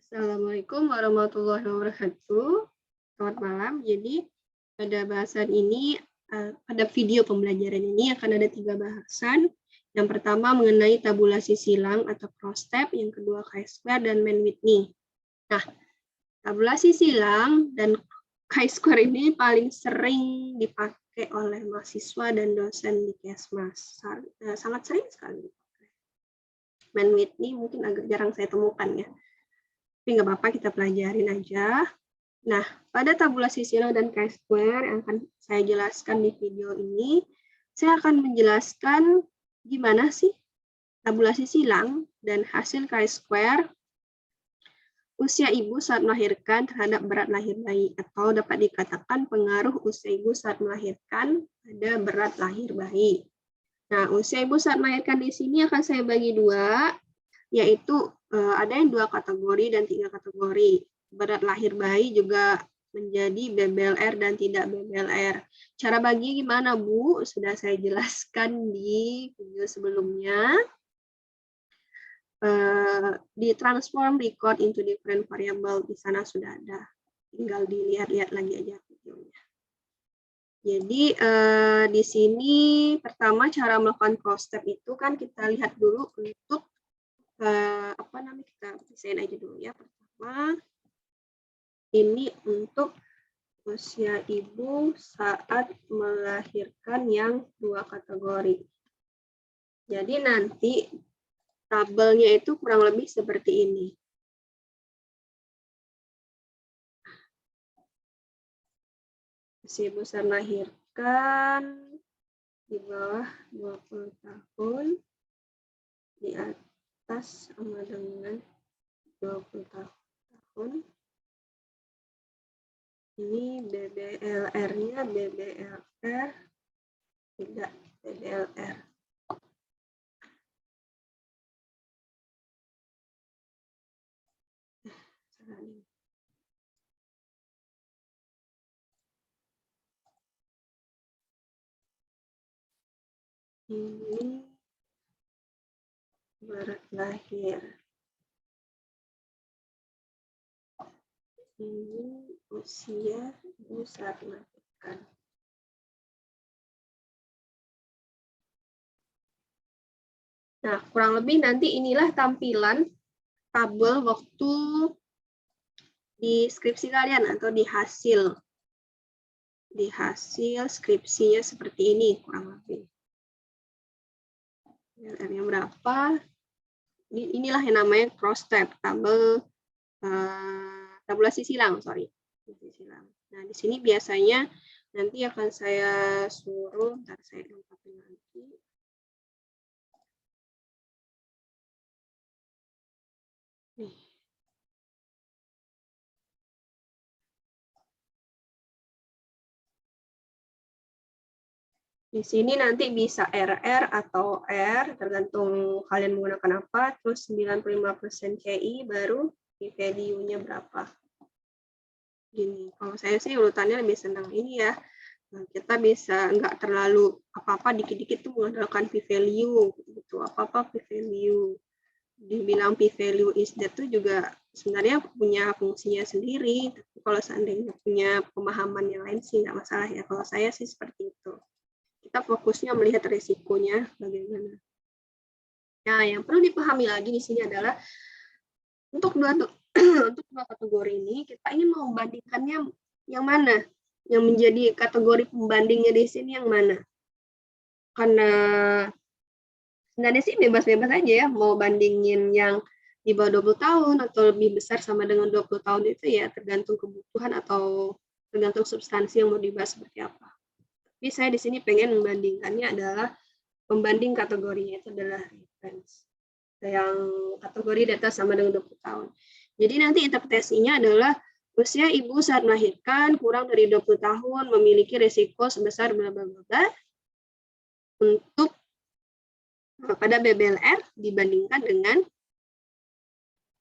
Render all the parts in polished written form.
Assalamualaikum warahmatullahi wabarakatuh. Selamat malam. Jadi pada bahasan ini, pada video pembelajaran ini akan ada 3 bahasan. Yang pertama mengenai tabulasi silang atau cross-step, yang kedua chi-square dan Mann-Whitney. Nah, tabulasi silang dan chi-square ini paling sering dipakai oleh mahasiswa dan dosen di Kesmas. Sangat sering sekali dipakai. Mann-Whitney mungkin agak jarang saya temukan ya. Tapi nggak apa-apa, kita pelajarin aja. Nah, pada tabulasi silang dan chi-square yang akan saya jelaskan di video ini, saya akan menjelaskan gimana sih tabulasi silang dan hasil chi-square usia ibu saat melahirkan terhadap berat lahir bayi, atau dapat dikatakan pengaruh usia ibu saat melahirkan pada berat lahir bayi. Nah, usia ibu saat melahirkan di sini akan saya bagi dua, yaitu ada yang 2 kategori dan 3 kategori. Berat lahir bayi juga menjadi BBLR dan tidak BBLR. Cara bagi gimana, Bu? Sudah saya jelaskan di video sebelumnya. Di transform record into different variable, di sana sudah ada. Tinggal dilihat-lihat lagi aja videonya. Jadi di sini pertama cara melakukan cross-step itu kan kita lihat dulu untuk kita desain aja dulu ya. Pertama, ini untuk usia ibu saat melahirkan yang 2 kategori. Jadi nanti tabelnya itu kurang lebih seperti ini. Usia ibu saat melahirkan di bawah 20 tahun, di atas sama dengan 20 tahun. Ini BBLR-nya BBLR, tidak BBLR. Ini berat lahir. Ini usia ibu saat melahirkan. Nah, kurang lebih nanti inilah tampilan tabel waktu di skripsi kalian atau di hasil. Di hasil skripsinya seperti ini kurang lebih. R-nya berapa? Inilah yang namanya cross-step, tabulasi silang, Nah, di sini biasanya nanti akan saya suruh, ntar saya lengkapin lagi. Nih. Di sini nanti bisa RR atau R, tergantung kalian menggunakan apa, terus 95% CI, baru value-nya berapa. Gini, kalau saya sih urutannya lebih senang ini ya. Nah, kita bisa nggak terlalu apa-apa, dikit-dikit tuh mengandalkan p-value, gitu. Apa-apa p-value. Dibilang p-value is that tuh juga sebenarnya punya fungsinya sendiri. Tapi kalau seandainya punya pemahaman yang lain sih nggak masalah ya. Kalau saya sih seperti itu. Kita fokusnya melihat risikonya bagaimana. Nah, yang perlu dipahami lagi di sini adalah untuk dua kategori ini kita ingin membandingkannya yang mana? Yang menjadi kategori pembandingnya di sini yang mana? Karena sebenarnya sih bebas-bebas aja ya, mau bandingin yang di bawah 20 tahun atau lebih besar sama dengan 20 tahun itu ya tergantung kebutuhan atau tergantung substansi yang mau dibahas seperti apa. Tapi saya di sini pengen membandingkannya adalah pembanding kategorinya itu adalah reference. Yang kategori data sama dengan 20 tahun. Jadi nanti interpretasinya adalah usia ibu saat melahirkan kurang dari 20 tahun memiliki risiko sebesar bla bla bla untuk pada BBLR dibandingkan dengan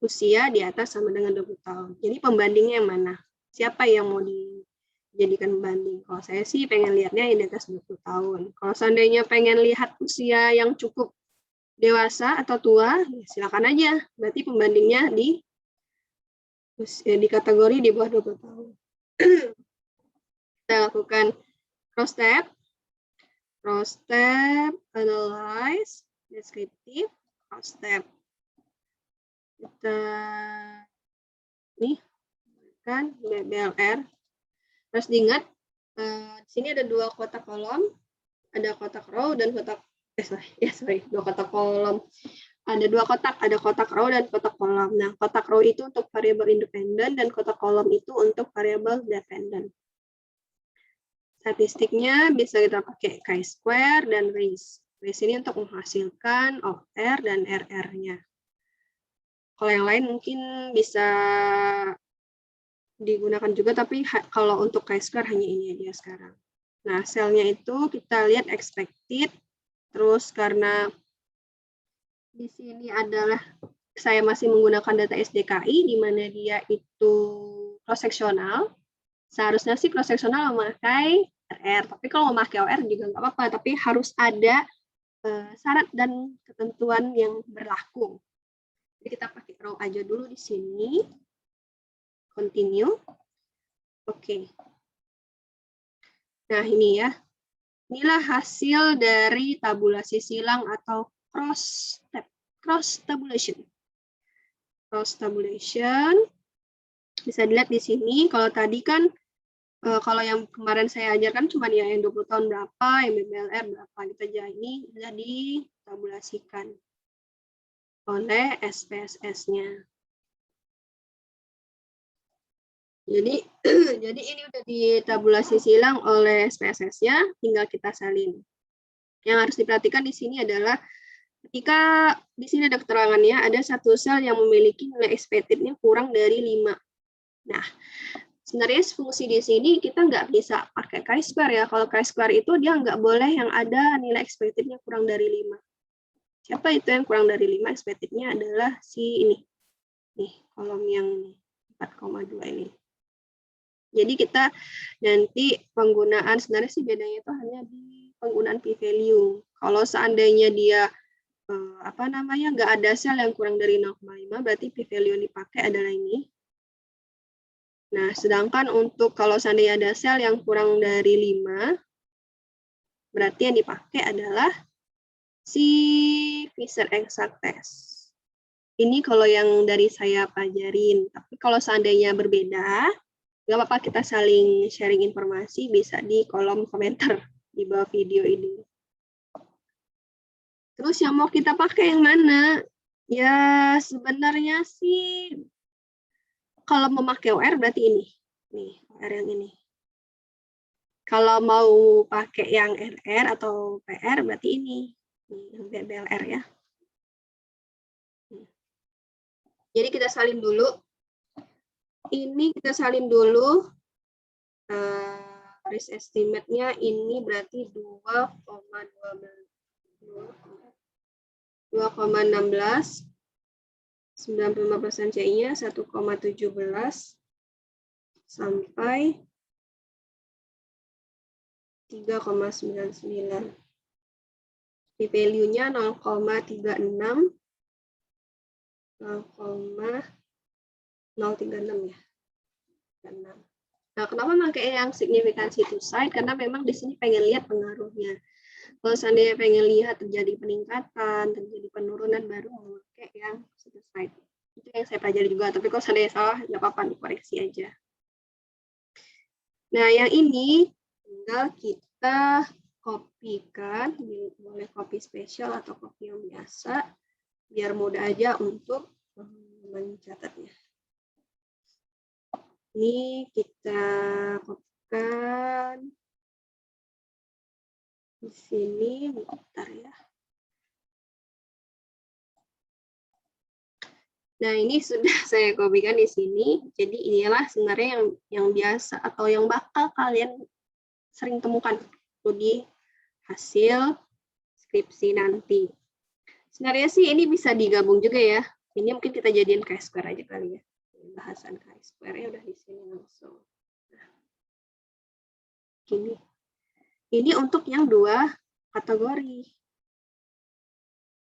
usia di atas sama dengan 20 tahun. Jadi pembandingnya yang mana? Siapa yang mau dijadikan pembanding? Kalau saya sih pengen lihatnya yang di atas 20 tahun. Kalau seandainya pengen lihat usia yang cukup dewasa atau tua, ya silakan aja. Berarti pembandingnya di di kategori di bawah 20 tahun. Kita lakukan cross tab, analyze, deskriptif, cross tab. Kita nih kan BLR. Terus diingat di sini ada dua kotak kolom, ada kotak row dan kotak dua kotak kolom. Ada dua kotak, ada kotak row dan kotak kolom. Nah, kotak row itu untuk variabel independen dan kotak kolom itu untuk variabel dependen. Statistiknya bisa kita pakai chi-square dan raise. Raise ini untuk menghasilkan OR dan RR-nya. Kalau yang lain mungkin bisa digunakan juga, tapi kalau untuk chi-square hanya ini aja sekarang. Nah, selnya itu kita lihat expected, terus karena di sini adalah saya masih menggunakan data SDKI, di mana dia itu cross-seksional. Seharusnya sih cross-seksional memakai RR, tapi kalau memakai OR juga nggak apa-apa, tapi harus ada syarat dan ketentuan yang berlaku. Jadi kita pakai row aja dulu di sini. Continue. Oke. Nah, ini ya. Inilah hasil dari tabulasi silang atau cross tabulation. Cross tabulation. Bisa dilihat di sini, kalau tadi kan kalau yang kemarin saya ajarkan cuma yang 20 tahun berapa, yang BBLR berapa gitu aja. Ini sudah ditabulasikan oleh SPSS-nya. Jadi jadi ini udah ditabulasi silang oleh SPSS-nya, tinggal kita salin. Yang harus diperhatikan di sini adalah ketika di sini ada keterangannya, ada satu sel yang memiliki nilai expected-nya kurang dari 5. Nah, sebenarnya fungsi di sini kita nggak bisa pakai chi-square ya. Kalau chi-square itu dia nggak boleh yang ada nilai expected-nya kurang dari 5. Siapa itu yang kurang dari 5? Expected-nya adalah si ini. Nih, kolom yang 4,2 ini. Jadi kita nanti penggunaan, sebenarnya sih bedanya itu hanya di penggunaan p-value. Kalau seandainya dia nggak ada sel yang kurang dari 0,5, berarti p-value yang dipakai adalah ini. Nah, sedangkan untuk kalau seandainya ada sel yang kurang dari 5, berarti yang dipakai adalah si Fisher Exact Test. Ini kalau yang dari saya pelajarin. Tapi kalau seandainya berbeda, nggak apa-apa, kita saling sharing informasi, bisa di kolom komentar di bawah video ini. Terus yang mau kita pakai yang mana? Ya sebenarnya sih kalau memakai OR berarti ini. Nih, OR yang ini. Kalau mau pakai yang RR atau PR berarti ini. Nih, yang BBLR ya. Jadi kita salin dulu. Ini kita salin dulu. Risk estimate-nya ini berarti 2,16. 95% CI-nya 1,17 sampai 3,99. P-value-nya 0,36. 0,036 ya. 6. Nah, kenapa pakai yang signifikansi to side? Karena memang di sini pengen lihat pengaruhnya. Kalau seandainya pengen lihat terjadi peningkatan, terjadi penurunan, baru memakai yang to side. Itu yang saya pelajari juga. Tapi kalau seandainya salah, nggak apa-apa, dikoreksi aja. Nah, yang ini tinggal kita kopikan, boleh copy spesial atau copy yang biasa, biar mudah aja untuk mencatatnya. Ini kita kopikan di sini, bentar ya. Nah, ini sudah saya kopikan di sini. Jadi inilah sebenarnya yang biasa atau yang bakal kalian sering temukan di hasil skripsi nanti. Sebenarnya sih ini bisa digabung juga ya. Ini mungkin kita jadiin chi-square aja kali ya. Bahasan chi-square-nya udah di sini langsung. Nah, gini. Ini untuk yang 2 kategori.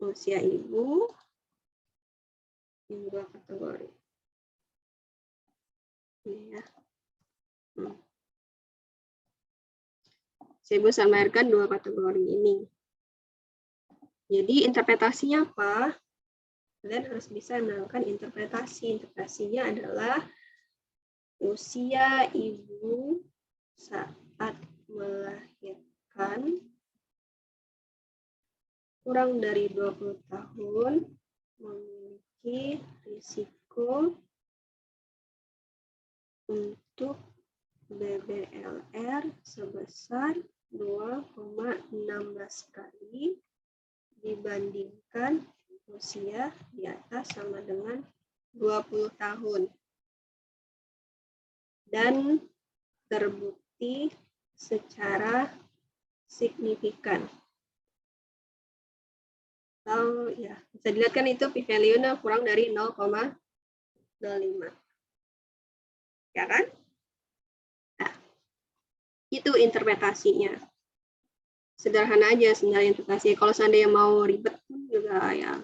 Usia ibu, yang 2 kategori. usia ibu saat melahirkan dua kategori ini. Jadi interpretasinya apa? Kalian harus bisa menerangkan interpretasi. Interpretasinya adalah usia ibu saat melahirkan kurang dari 20 tahun memiliki risiko untuk BBLR sebesar 2,16 kali dibandingkan usia di atas sama dengan 20 tahun. Dan terbukti secara signifikan. Atau ya, bisa dilihat kan itu p-value-nya kurang dari 0,05. Ya kan? Nah, itu interpretasinya. Sederhana aja sebenarnya interpretasi. Kalau seandainya mau ribet juga ya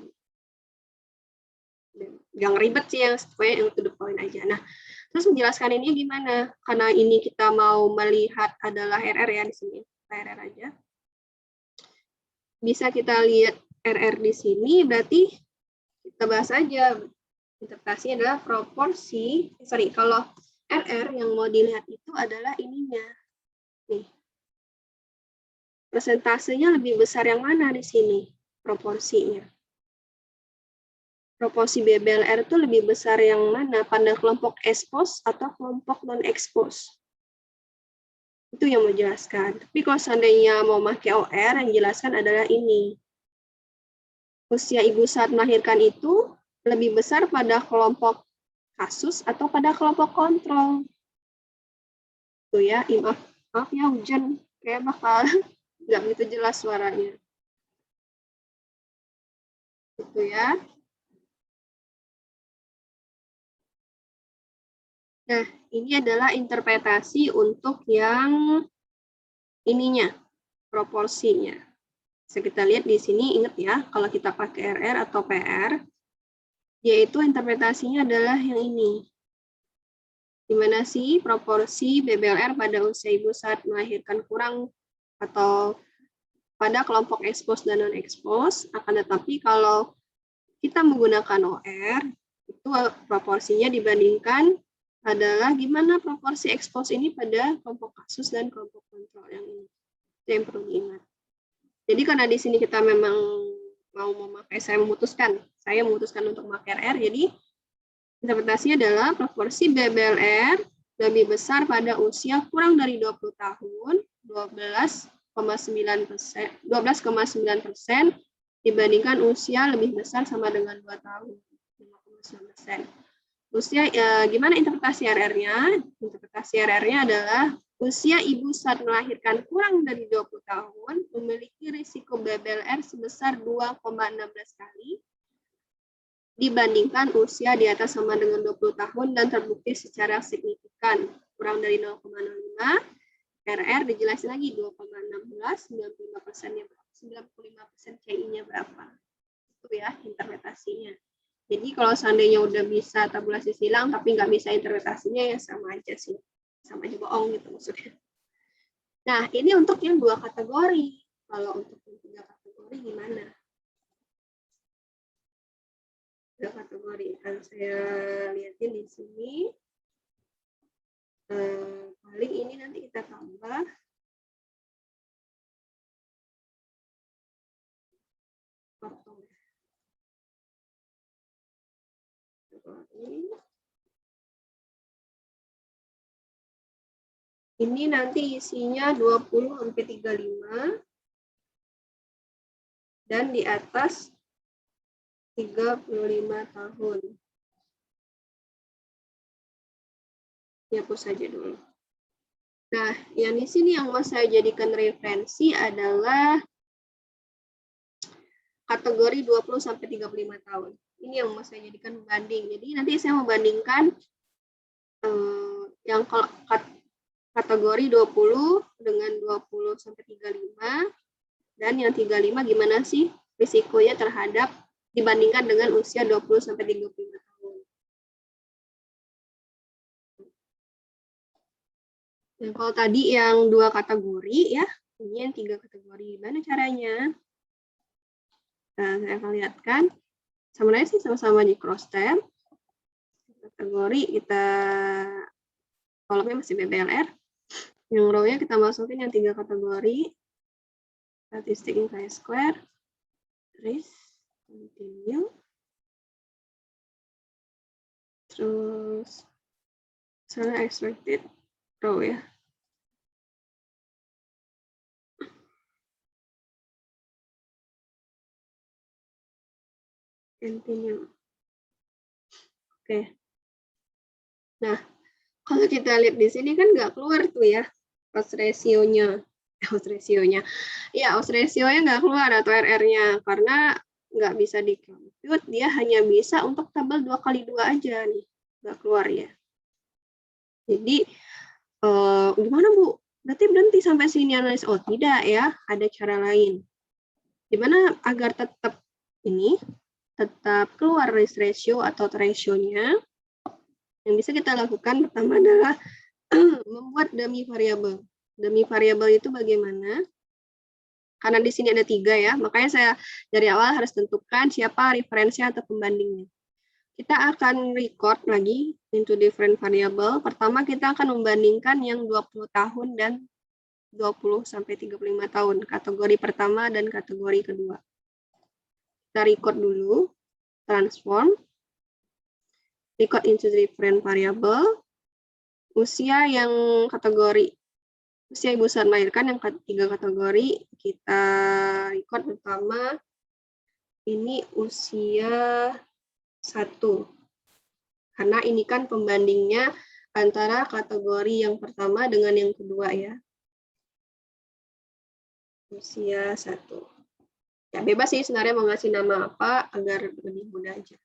yang ribet sih, yang pokoknya yang to the point aja. Nah, terus menjelaskan ini gimana? Karena ini kita mau melihat adalah RR ya di sini. RR aja. Bisa kita lihat RR di sini, berarti kita bahas aja. Interpretasi adalah proporsi, kalau RR yang mau dilihat itu adalah ininya. Nih. Persentasenya lebih besar yang mana di sini? Proporsinya. Proporsi BBLR itu lebih besar yang mana? Pada kelompok expose atau kelompok non-expose? Itu yang mau jelaskan. Tapi kalau seandainya mau pakai OR, yang jelaskan adalah ini. Usia ibu saat melahirkan itu lebih besar pada kelompok kasus atau pada kelompok kontrol. Tuh ya, maaf ya hujan, kayak bakal nggak begitu jelas suaranya. Gitu ya. Nah, ini adalah interpretasi untuk yang ininya, proporsinya. Bisa kita lihat di sini, ingat ya, kalau kita pakai RR atau PR, yaitu interpretasinya adalah yang ini. Di mana sih proporsi BBLR pada usia ibu saat melahirkan kurang atau pada kelompok expose dan non-expose, akan tetapi kalau kita menggunakan OR, itu proporsinya dibandingkan adalah gimana proporsi expose ini pada kelompok kasus dan kelompok kontrol yang ini. Itu yang perlu diingat. Jadi karena di sini kita memang mau memakai, saya memutuskan untuk memakai RR, jadi interpretasinya adalah proporsi BBLR lebih besar pada usia kurang dari 20 tahun, 12,9% dibandingkan usia lebih besar sama dengan 2 tahun, 5,9%. Usia, gimana interpretasi RR-nya? Interpretasi RR-nya adalah usia ibu saat melahirkan kurang dari 20 tahun memiliki risiko BBLR sebesar 2,16 kali dibandingkan usia di atas sama dengan 20 tahun dan terbukti secara signifikan. Kurang dari 0,05, RR dijelasin lagi 2,16, 95%-nya berapa? 95% CI-nya berapa? Itu ya interpretasinya. Jadi kalau seandainya udah bisa tabulasi silang tapi nggak bisa interpretasinya, ya sama aja sih. Sama aja bohong gitu maksudnya. Nah, ini untuk yang 2 kategori. Kalau untuk yang 3 kategori gimana? 3 kategori. Kalau saya lihatin di sini, paling ini nanti kita tambah. Ini nanti isinya 20-35 dan di atas 35 tahun. Hapus saja dulu. Nah, yang di sini yang mau saya jadikan referensi adalah kategori 20-35 tahun. Ini yang mau saya jadikan pembanding. Jadi nanti saya membandingkan yang kategori 20 dengan 20-35 dan yang 35 gimana sih risikonya terhadap dibandingkan dengan usia 20-35 tahun. Nah, kalau tadi yang 2 kategori ya, Ini yang 3 kategori. Gimana caranya? Nah, saya akan lihatkan. Sebenarnya sih sama-sama di cross tab. Kategori kita kolomnya masih BBLR. Yang row-nya kita masukin yang 3 kategori. Statistik chi-square. Terus continue. Terus misalnya expected row ya. Continue. Oke. Nah, kalau kita lihat di sini kan nggak keluar tuh ya odds ratio-nya. Odds ratio-nya. Ya, odds ratio-nya nggak keluar atau RR-nya karena nggak bisa di-compute, dia hanya bisa untuk tabel 2x2 aja nih. Nggak keluar ya. Jadi, gimana Bu? Berarti berhenti sampai sini analis? Oh, tidak ya. Ada cara lain. Gimana agar tetap keluar risk ratio atau ratio-nya? Yang bisa kita lakukan pertama adalah membuat dummy variable. Dummy variable itu bagaimana? Karena di sini ada 3 ya, makanya saya dari awal harus tentukan siapa referensinya atau pembandingnya. Kita akan record lagi into different variable. Pertama kita akan membandingkan yang 20 tahun dan 20 sampai 35 tahun, kategori pertama dan kategori kedua. Kita record dulu, transform, record into different variable, usia yang kategori, usia ibu saat melahirkan yang 3 kategori, kita record pertama, ini usia 1. Karena ini kan pembandingnya antara kategori yang pertama dengan yang kedua ya. Usia 1. Ya bebas sih sebenarnya mau ngasih nama apa agar lebih mudah aja.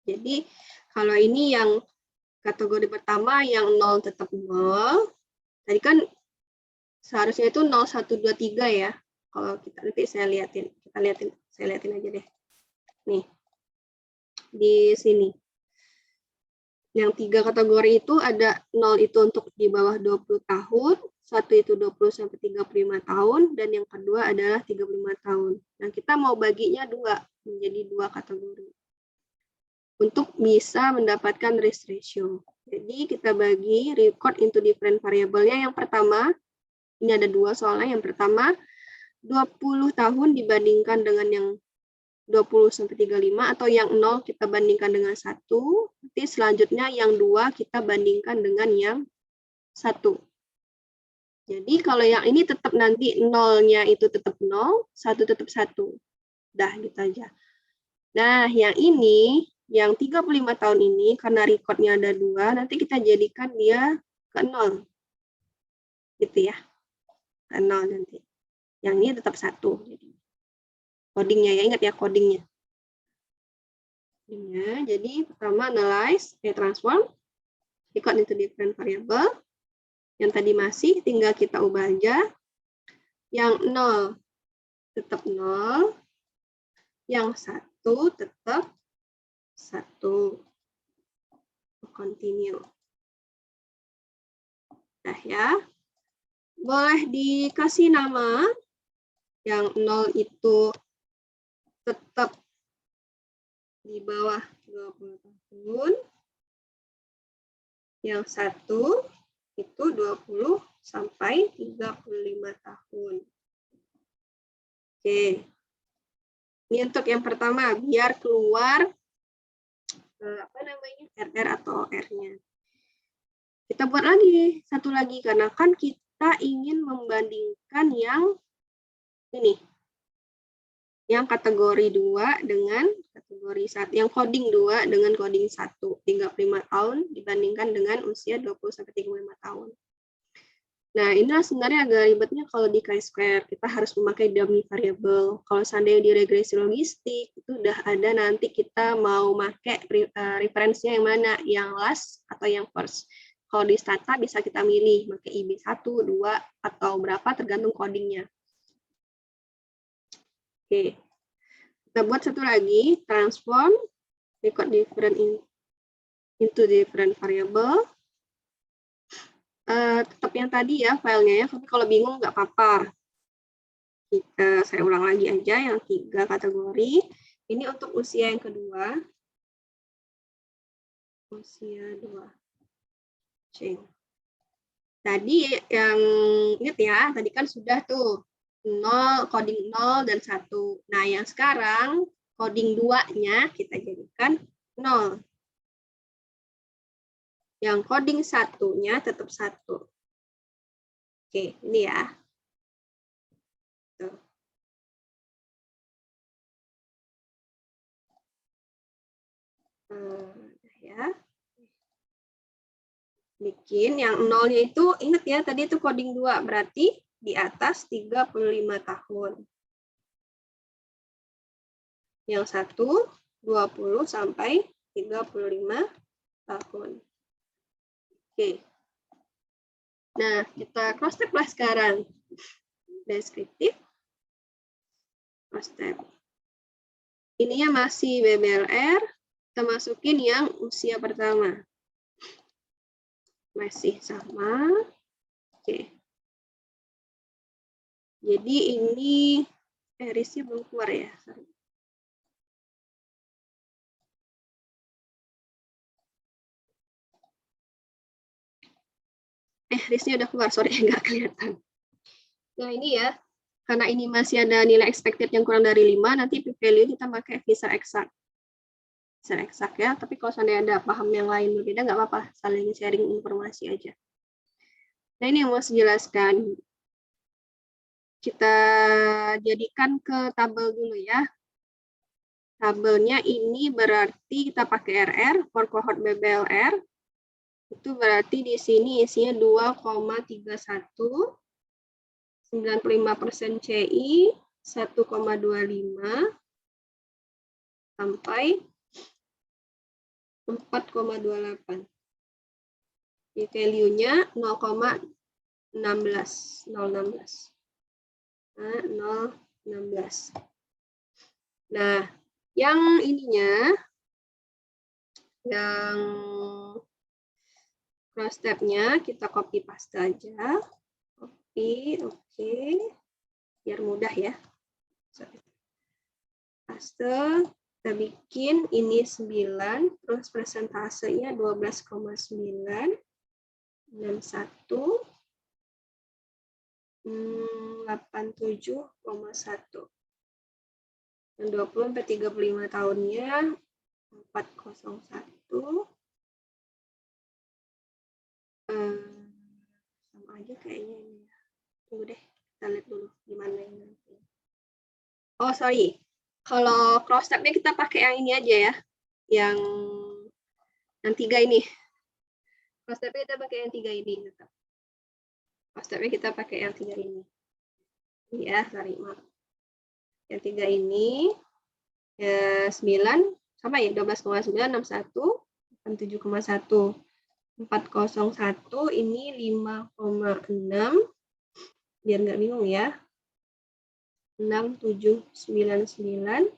Jadi kalau ini yang kategori pertama yang 0 tetap 0. Tadi kan seharusnya itu 0, 1, 2, 3 ya. Kalau kita nanti saya liatin. Saya liatin aja deh. Nih. Di sini. Yang 3 kategori itu ada 0 itu untuk di bawah 20 tahun, 1 itu 20 sampai 35 tahun, dan yang kedua adalah 35 tahun. Nah, kita mau baginya 2 menjadi 2 kategori. Untuk bisa mendapatkan risk ratio. Jadi kita bagi record into different variable-nya. Yang pertama, ini ada 2 soalnya. Yang pertama, 20 tahun dibandingkan dengan yang 20 sampai 35 atau yang 0 kita bandingkan dengan 1. Nanti selanjutnya yang 2 kita bandingkan dengan yang 1. Jadi kalau yang ini tetap nanti 0-nya itu tetap 0, 1 tetap 1. Dah gitu aja. Nah, yang ini, yang 35 tahun ini karena recordnya ada 2, nanti kita jadikan dia ke 0. Gitu ya. Ke 0 nanti. Yang ini tetap 1. Codingnya ya, ingat ya codingnya. Jadi pertama analyze, transform, record into different variable. Yang tadi masih tinggal kita ubah aja. Yang 0 tetap 0, yang 1 tetap 1. Continue. Nah ya, boleh dikasih nama. Yang 0 itu tetap di bawah 20 tahun. Yang 1 itu 20 sampai 35 tahun. Oke. Ini untuk yang pertama, biar keluar RR atau R-nya. Kita buat lagi, satu lagi, karena kan kita ingin membandingkan yang ini. Yang kategori 2 dengan kategori 1, yang coding 2 dengan coding 1, 35 tahun dibandingkan dengan usia 20 sampai 35 tahun. Nah, inilah sebenarnya agak ribetnya kalau di chi-square, kita harus memakai dummy variable. Kalau seandainya di regresi logistik, itu udah ada nanti kita mau pakai referensinya yang mana, yang last atau yang first. Kalau di stata bisa kita milih, pakai IB1, 2, atau berapa tergantung codingnya. Oke, kita buat satu lagi, transform, record different into different variable. tetap yang tadi ya filenya ya, tapi kalau bingung nggak apa-apa. Saya ulang lagi aja yang 3 kategori. Ini untuk usia yang kedua. Usia 2. Ceng. Tadi yang ingat ya, tadi kan sudah tuh 0, coding 0 dan 1. Nah, yang sekarang coding 2-nya kita jadikan 0. Yang coding 1-nya tetap 1. Oke, ini ya. Tuh. Ya. Bikin yang 0-nya itu, ingat ya, tadi itu coding 2, berarti di atas 35 tahun. Yang 1, 20 sampai 35 tahun. Oke. Nah, kita cross step lah sekarang. Deskriptif. Cross step. Ininya masih BBLR. Kita masukin yang usia pertama. Masih sama. Oke. Jadi ini risnya belum keluar ya. Sorry. Risnya udah keluar, sorry nggak kelihatan. Nah ini ya, karena ini masih ada nilai expected yang kurang dari 5, nanti p-value kita pakai Fisher eksak. Fisher eksak ya, tapi kalau seandainya ada paham yang lain berbeda, nggak apa-apa, saling sharing informasi aja. Nah ini yang mau saya jelaskan. Kita jadikan ke tabel dulu ya. Tabelnya ini berarti kita pakai RR, for cohort BBLR. Itu berarti di sini isinya 2,31, 95% CI, 1,25, sampai 4,28. Di value-nya 0,16. 0,16. Nah, 0,16. Nah, yang ininya, yang cross step-nya kita copy paste aja. Copy, oke. Biar mudah ya. Paste, kita bikin ini 9, terus persentasenya 12,9, 61, 87,1. Dan 20 sampai 35 tahunnya 401. Sama aja kayaknya ini. Tunggu deh, kita lihat dulu gimana yang nanti. Oh, sorry. Kalau cross step-nya kita pakai yang ini aja ya. Yang 3 ini. Cross step-nya kita pakai yang 3 ini tetap. Cross step-nya kita pakai yang 3 ini. Ya, sorry, maaf. Yang 3 ini 9 sama ya 12,9, 61, 7,1. 401 ini 5,6, biar nggak bingung ya. 6799,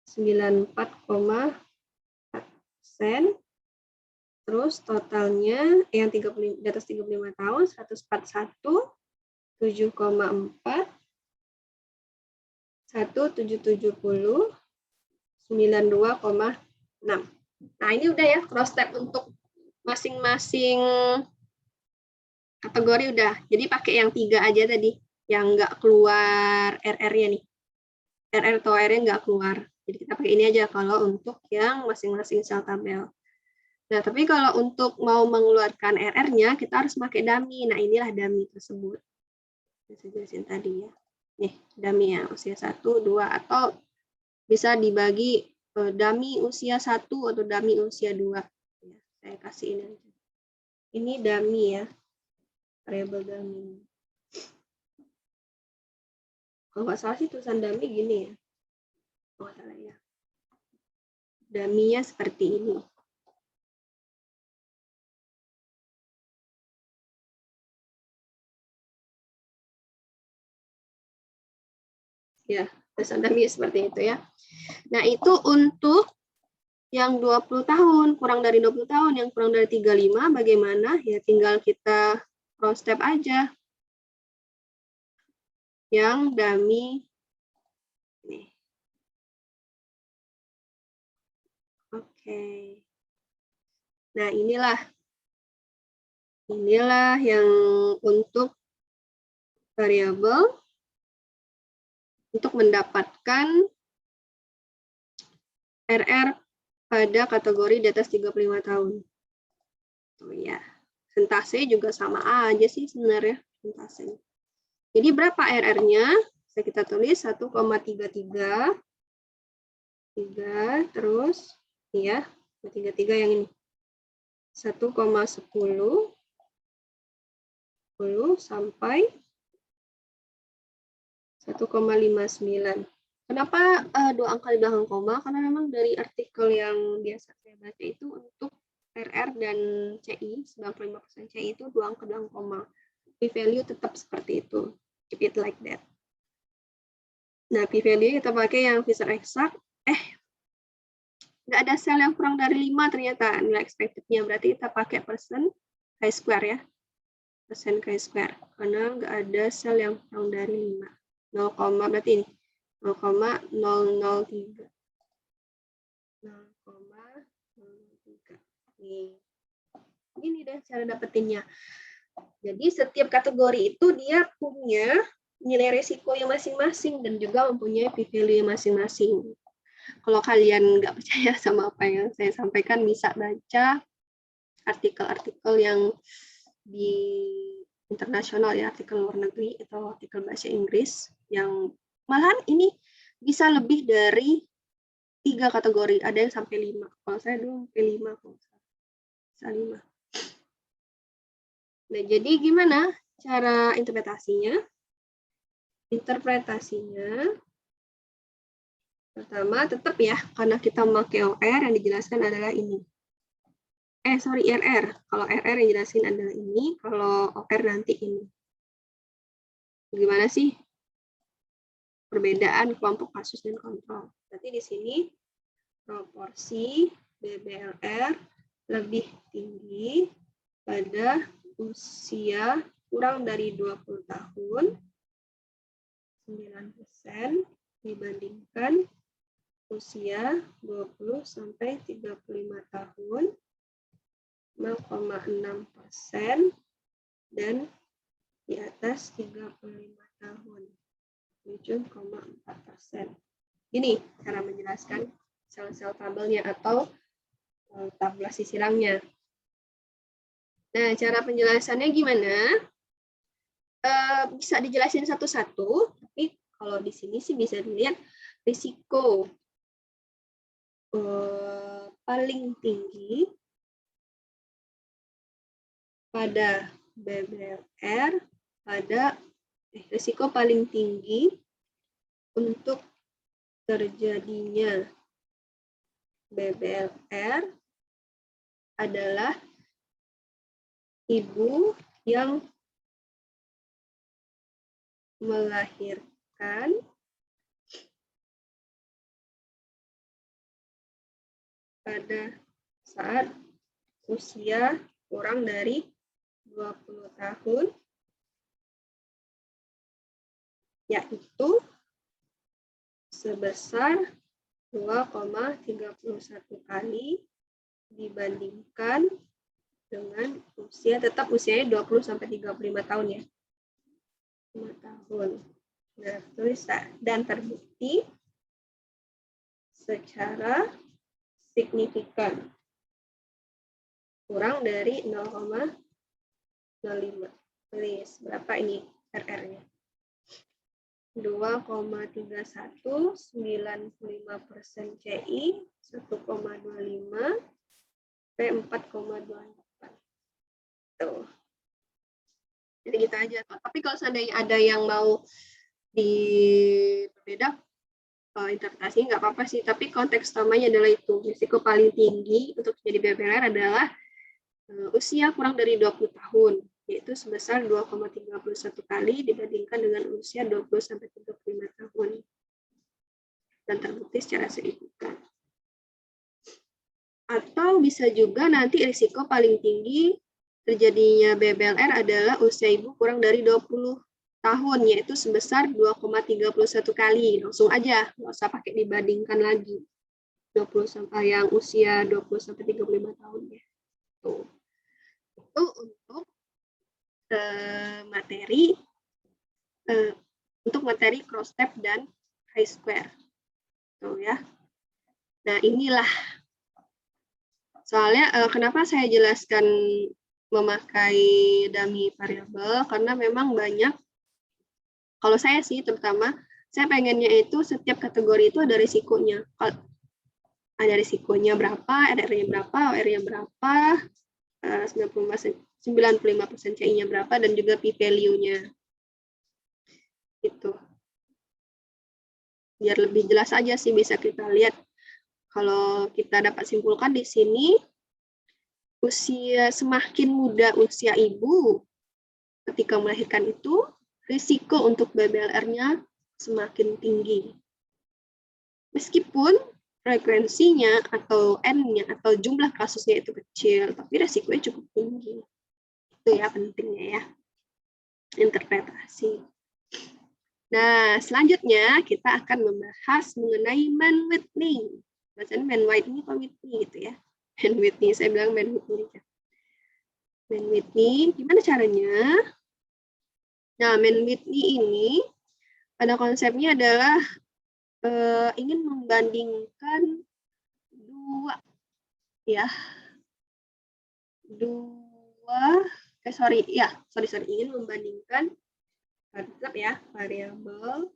94,4%. Terus totalnya yang 35, di atas 35 tahun 141, 7,4, 1770, 92,6. Nah, ini udah ya cross step untuk masing-masing kategori udah. Jadi pakai yang 3 aja tadi, yang nggak keluar RR-nya nih. RR atau R-nya nggak keluar. Jadi kita pakai ini aja kalau untuk yang masing-masing sel tabel. Nah, tapi kalau untuk mau mengeluarkan RR-nya, kita harus pakai dummy. Nah, inilah dummy tersebut. Saya jelasin tadi ya. Nih, dummy ya, usia 1, 2, atau bisa dibagi dummy usia 1 atau dummy usia 2. Ya, saya kasih ini aja. Ini dummy ya, variable dummy. Kalau nggak salah sih tulisan dummy gini ya. Oh, salah ya. Dummy-nya seperti ini. Ya, tulisan dummy seperti itu ya. Nah, itu untuk Yang 20 tahun, kurang dari 20 tahun, yang kurang dari 35, bagaimana? Ya tinggal kita cross step aja. Yang dummy nih. Oke. Nah, inilah yang untuk variabel untuk mendapatkan RR pada kategori di atas 35 tahun. Oh ya, sentase juga sama aja sih sebenarnya sentasenya. Jadi berapa RR-nya? Bisa kita tulis 1,33. 3, terus ya, 33 yang ini. 1,10 sampai 1,59. Kenapa 2 angka di belakang koma? Karena memang dari artikel yang biasa saya baca itu untuk RR dan CI, 95% CI itu 2 angka belakang koma. P-value tetap seperti itu. Keep it like that. Nah, P-value kita pakai yang Fisher exact. Nggak ada sel yang kurang dari 5 ternyata nilai expected-nya. Berarti kita pakai persen chi-square ya. Persen chi-square. Karena nggak ada sel yang kurang dari 5. 0, berarti ini 0,003. 0,003. Nih. Ini deh cara dapetinnya. Jadi setiap kategori itu dia punya nilai resiko yang masing-masing dan juga mempunyai p-value yang masing-masing. Kalau kalian nggak percaya sama apa yang saya sampaikan, bisa baca artikel-artikel yang di internasional ya, artikel luar negeri atau artikel bahasa Inggris yang malahan ini bisa lebih dari 3 kategori, ada yang sampai 5. Kalau saya dulu sampai 5, bisa 5. Nah, jadi gimana cara interpretasinya? Pertama, tetap ya, karena kita memakai OR, yang dijelaskan adalah ini. RR. Kalau RR yang jelasin adalah ini, kalau OR nanti ini. Gimana sih perbedaan kelompok kasus dan kontrol? Berarti di sini proporsi BBLR lebih tinggi pada usia kurang dari 20 tahun, 9% dibandingkan usia 20 sampai 35 tahun, 0,6%, dan di atas 35 tahun, 7,4%. Ini cara menjelaskan sel-sel tabelnya atau tabulasi silangnya. Nah, cara penjelasannya gimana? Bisa dijelasin satu-satu, tapi kalau di sini sih bisa dilihat risiko paling tinggi pada BBLR pada risiko paling tinggi untuk terjadinya BBLR adalah ibu yang melahirkan pada saat usia kurang dari 20 tahun, yaitu sebesar 2,31 kali dibandingkan dengan usia, tetap usianya 20 sampai 35 tahun ya. 5 tahun. Nah, tulis dan terbukti secara signifikan kurang dari 0,05. Tulis berapa ini RR-nya? 2,31, 95% CI, 1,25, P4,28. Tuh. Jadi kita aja. Tapi kalau seandainya ada yang mau berbeda interpretasi, nggak apa-apa sih. Tapi konteks utamanya adalah itu. Risiko paling tinggi untuk jadi BBLR adalah usia kurang dari 20 tahun, yaitu sebesar 2,31 kali dibandingkan dengan usia 20-35 tahun. Dan terbukti secara signifikan. Atau bisa juga nanti risiko paling tinggi terjadinya BBLR adalah usia ibu kurang dari 20 tahun, yaitu sebesar 2,31 kali. Langsung aja, nggak usah pakai dibandingkan lagi. 20 sampai yang usia 20 sampai 35 tahun ya. Tuh. Itu untuk materi cross step dan high square. Tuh ya. Nah, inilah soalnya kenapa saya jelaskan memakai dummy variable, karena memang banyak, kalau saya sih terutama, saya pengennya itu setiap kategori itu ada risikonya. Ada risikonya berapa, R-nya berapa, OR-nya berapa, 95% CI-nya berapa, dan juga p-value-nya. Gitu. Biar lebih jelas aja sih, bisa kita lihat. Kalau kita dapat simpulkan di sini, semakin muda usia ibu ketika melahirkan itu, risiko untuk BBLR-nya semakin tinggi. Meskipun frekuensinya atau N-nya atau jumlah kasusnya itu kecil, tapi risikonya cukup tinggi. Itu ya pentingnya ya, interpretasi. Nah, selanjutnya kita akan membahas mengenai Mann-Whitney. Bacaan Mann-Whitney atau Whitney gitu ya. Mann-Whitney, saya bilang Mann-Whitney aja. Mann-Whitney, gimana caranya? Nah, Mann-Whitney ini pada konsepnya adalah ingin membandingkan ingin membandingkan tetap ya, variabel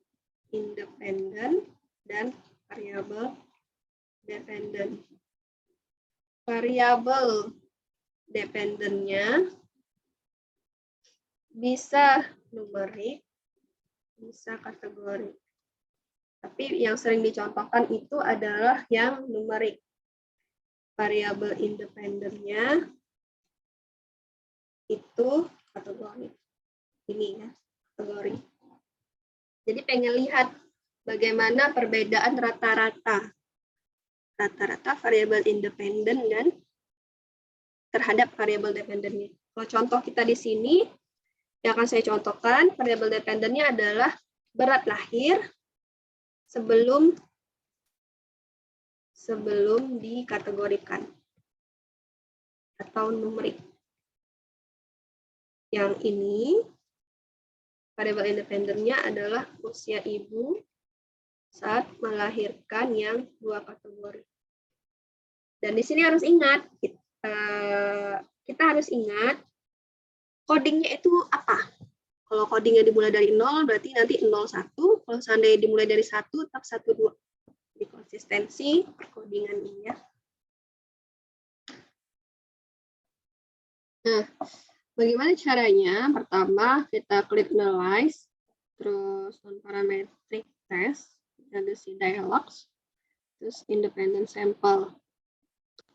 independen dan variabel dependen. Variabel dependennya bisa numerik, bisa kategori. Tapi yang sering dicontohkan itu adalah yang numerik. Variabel independennya itu kategori. Ini ya, kategori. Jadi pengen lihat bagaimana perbedaan rata-rata variabel independen dan terhadap variabel dependennya. Kalau contoh kita di sini, yang akan saya contohkan, variabel dependennya adalah berat lahir sebelum dikategorikan atau numerik. Yang ini variabel independennya adalah usia ibu saat melahirkan yang 2 kategori. Dan di sini harus ingat, kita harus ingat codingnya itu apa. Kalau codingnya dimulai dari 0, berarti nanti 01. Kalau seandainya dimulai dari 1, tetap 12. Di konsistensi perkodingan ini ya. Nah, bagaimana caranya? Pertama, kita klik analyze, terus non-parametric test, ada si dialogs, terus independent sample.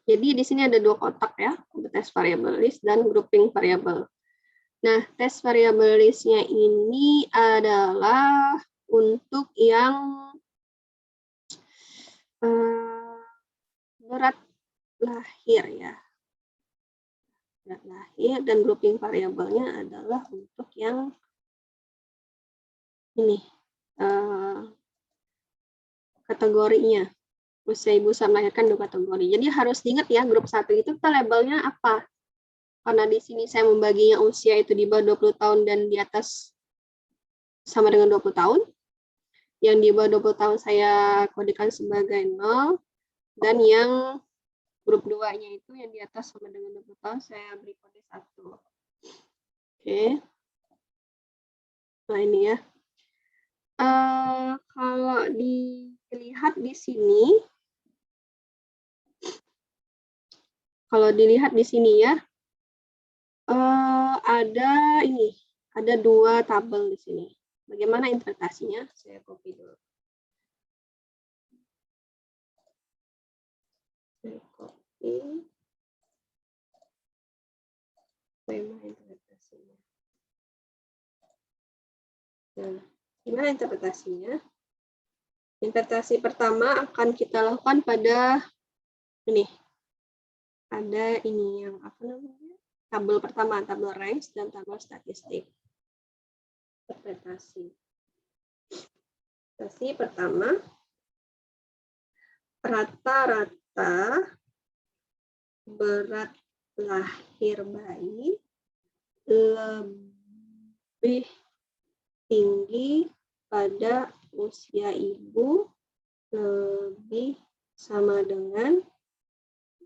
Jadi di sini ada 2 kotak ya, test variable list dan grouping variable. Nah, tes variable list-nya ini adalah untuk yang berat lahir ya. Berat lahir, dan grouping variabelnya adalah untuk yang ini, kategorinya. Usia ibu saat melahirkan 2 kategori. Jadi harus diingat ya, grup 1 itu kita labelnya apa. Karena di sini saya membaginya usia itu di bawah 20 tahun dan di atas sama dengan 20 tahun. Yang di bawah 20 tahun saya kodikan sebagai 0. Dan yang grup 2-nya itu yang di atas sama dengan 20 tahun saya beri kode 1. Oke. Nah ini ya. Kalau dilihat di sini, ya, ada 2 tabel di sini. Bagaimana interpretasinya? Saya copy dulu. Saya copy. Bagaimana interpretasinya? Nah, gimana interpretasinya? Interpretasi pertama akan kita lakukan pada ini. ada ini yang apa namanya? Tabel pertama, tabel ranks dan tabel statistik. Interpretasi. Interpretasi pertama, rata-rata berat lahir bayi lebih tinggi pada usia ibu lebih sama dengan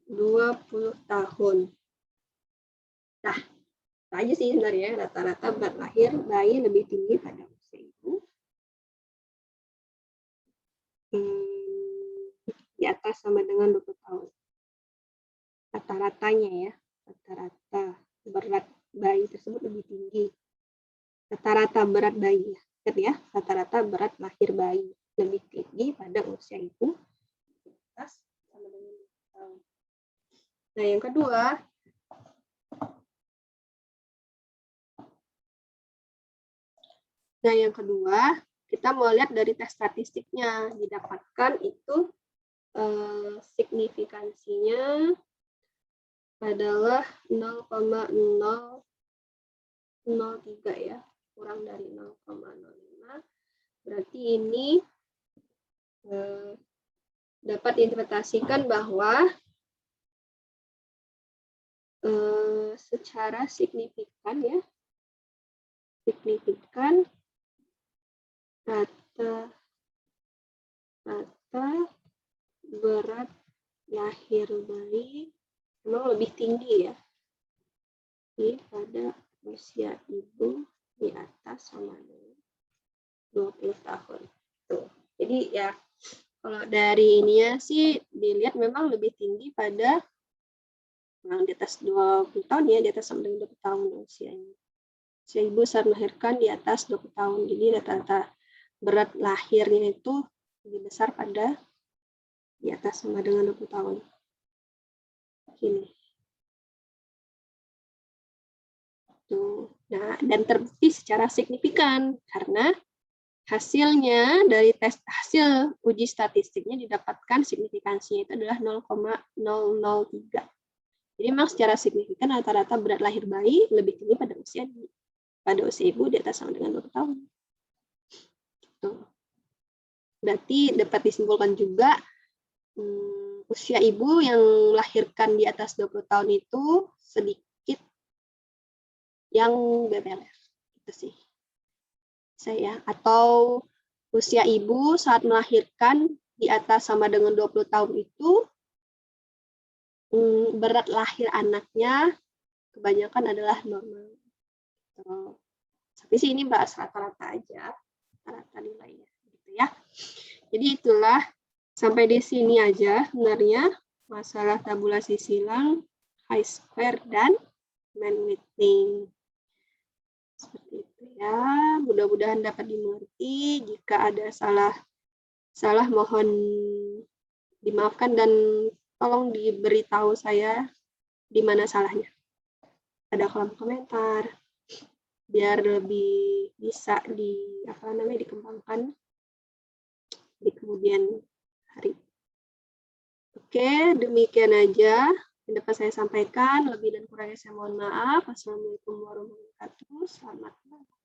20 tahun. Nah, aja sih sebenarnya rata-rata berat lahir bayi lebih tinggi pada usia ibu di atas sama dengan 20 tahun. Rata-ratanya ya, rata-rata berat bayi tersebut lebih tinggi. Rata-rata berat bayi ya, rata-rata berat lahir bayi lebih tinggi pada usia ibu di atas sama dengan 20 tahun. Nah, yang kedua, kita mau lihat dari tes statistiknya didapatkan itu signifikansinya adalah 0,003 ya, kurang dari 0,05. Berarti ini dapat diinterpretasikan bahwa secara signifikan ya, signifikan rata berat lahir bayi memang lebih tinggi ya pada usia ibu di atas sama dengan 20 tahun. Tuh. Jadi ya kalau dari ininya sih dilihat memang lebih tinggi pada di atas 20 tahun ya, di atas sama dengan 20 tahun usianya. Usia ibu saat melahirkan di atas 20 tahun. Jadi rata-rata berat lahirnya itu lebih besar pada di atas sama dengan 20 tahun. Gini. Tuh. Nah, dan terbukti secara signifikan karena hasilnya dari hasil uji statistiknya didapatkan signifikansinya itu adalah 0,003. Jadi memang secara signifikan rata-rata berat lahir bayi lebih tinggi pada usia ibu di atas sama dengan 20 tahun. Tuh. Berarti dapat disimpulkan juga usia ibu yang melahirkan di atas 20 tahun itu sedikit yang BBLR. Itu sih. Saya atau usia ibu saat melahirkan di atas sama dengan 20 tahun itu berat lahir anaknya kebanyakan adalah normal. Tapi sih ini bahas rata-rata aja, rata-rata nilainya gitu ya. Jadi itulah sampai di sini aja sebenarnya masalah tabulasi silang, chi-square dan man-Whitney. Seperti itu ya. Mudah-mudahan dapat dimengerti. Jika ada salah mohon dimaafkan dan tolong diberitahu saya di mana salahnya. Ada kolom komentar biar lebih bisa dikembangkan di kemudian hari. Oke, demikian aja yang dapat saya sampaikan. Lebih dan kurangnya saya mohon maaf. Wassalamualaikum warahmatullahi wabarakatuh. Selamat malam.